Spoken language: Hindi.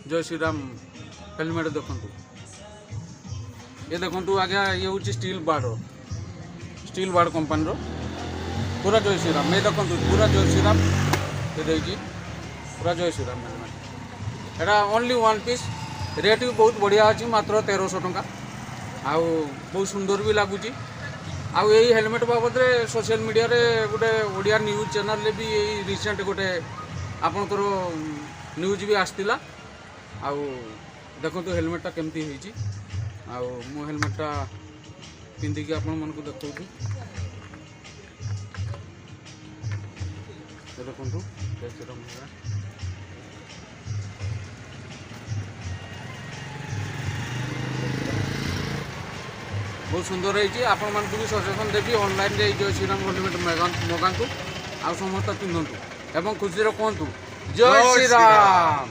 जय श्री राम हेलमेट देखु ये देखु आज्ञा ये हूँ स्टील बार्ड कंपानी पूरा जय श्री राम ये देखु पूरा जय श्री राम ये देखिए पूरा जय श्री राम हेलमेट एटा ओनली वन पीस रेट भी बहुत बढ़िया अच्छी मात्र 1300 टंका आउ बहुत सुंदर भी लगुच आउ यही हेलमेट बाबद सोशल मीडिया रे गोटे ओडिया न्यूज चैनल भी यही रिसेंट गोटे आपणकर न्यूज भी आसला आउ देखो हेलमेटा केमती होईची आउ मो हेलमेटा पिंधिकी आपण मन को देखौछु देखंतु बहुत सुंदर है आपण मान भी सजेसन देवी ऑनलाइन रे जय श्री राम हेलमेट मगातु आ समस्त पिंधतु एवं खुशी कहतु जय श्री राम।